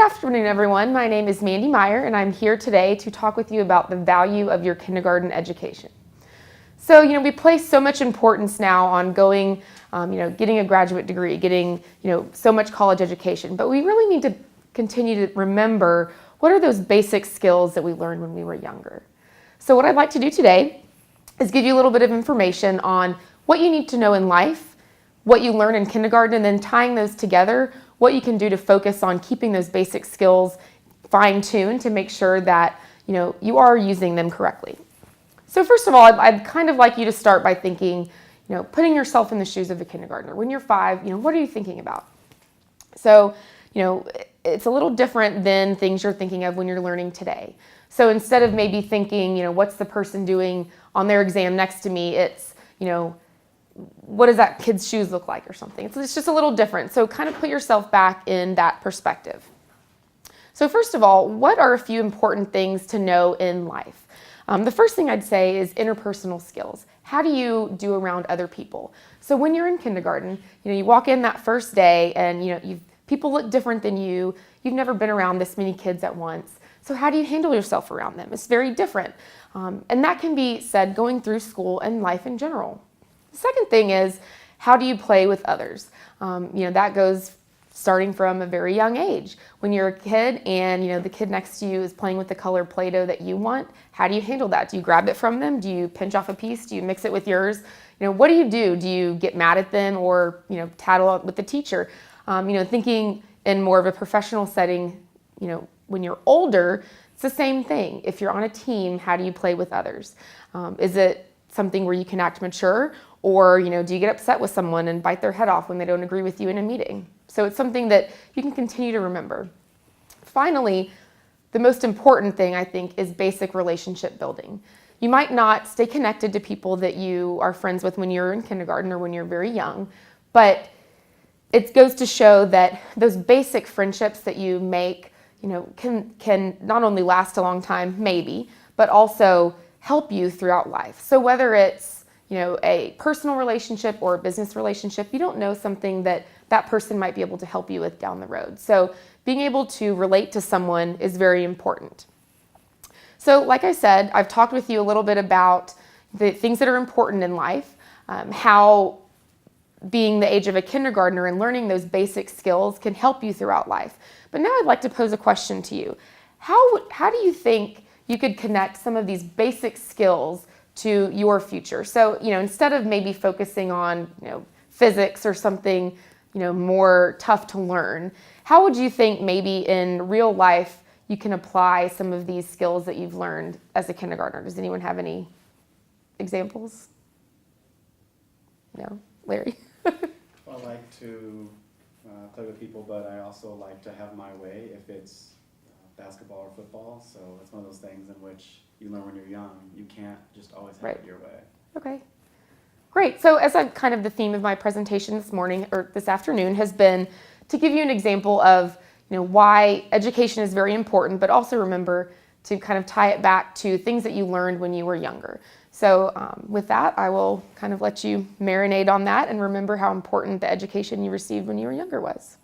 afternoon, everyone. My name is Mandy Meyer, and I'm here today to talk with you about the value of your kindergarten education. So, we place so much importance now on going, getting a graduate degree, getting, so much college education, but we really need to continue to remember what are those basic skills that we learned when we were younger. So what I'd like to do today is give you a little bit of information on what you need to know in life, what you learn in kindergarten, and then tying those together, what you can do to focus on keeping those basic skills fine-tuned to make sure that you are using them correctly. So first of all, I'd kind of like you to start by thinking, putting yourself in the shoes of a kindergartner. When you're 5, what are you thinking about? So, it's a little different than things you're thinking of when you're learning today. So instead of maybe thinking, what's the person doing on their exam next to me, it's, what does that kid's shoes look like or something. It's just a little different. So kind of put yourself back in that perspective. So first of all, what are a few important things to know in life? The first thing I'd say is interpersonal skills. How do you do around other people? So when you're in kindergarten, you walk in that first day and people look different than you. You've never been around this many kids at once. So how do you handle yourself around them? It's very different. And that can be said going through school and life in general. The second thing is, how do you play with others? That goes starting from a very young age. When you're a kid and the kid next to you is playing with the color Play-Doh that you want, how do you handle that? Do you grab it from them? Do you pinch off a piece? Do you mix it with yours? What do you do? Do you get mad at them or tattle with the teacher? Thinking in more of a professional setting, when you're older, it's the same thing. If you're on a team, how do you play with others? Is it something where you can act mature, or do you get upset with someone and bite their head off when they don't agree with you in a meeting? So it's something that you can continue to remember. Finally, the most important thing I think is basic relationship building. You might not stay connected to people that you are friends with when you're in kindergarten or when you're very young, but it goes to show that those basic friendships that you make, can not only last a long time, maybe, but also help you throughout life. So whether it's, a personal relationship or a business relationship, you don't know something that person might be able to help you with down the road. So being able to relate to someone is very important. So like I said, I've talked with you a little bit about the things that are important in life, how being the age of a kindergartner and learning those basic skills can help you throughout life. But now I'd like to pose a question to you. How do you think you could connect some of these basic skills to your future? So, instead of maybe focusing on, physics or something, more tough to learn, how would you think maybe in real life you can apply some of these skills that you've learned as a kindergartner? Does anyone have any examples? No? Larry? I like to play with people, but I also like to have my way if it's basketball or football. So it's one of those things in which you learn when you're young. You can't just always have it your way. Okay. Great. So as kind of the theme of my presentation this morning or this afternoon has been to give you an example of why education is very important, but also remember to kind of tie it back to things that you learned when you were younger. So with that, I will kind of let you marinate on that and remember how important the education you received when you were younger was.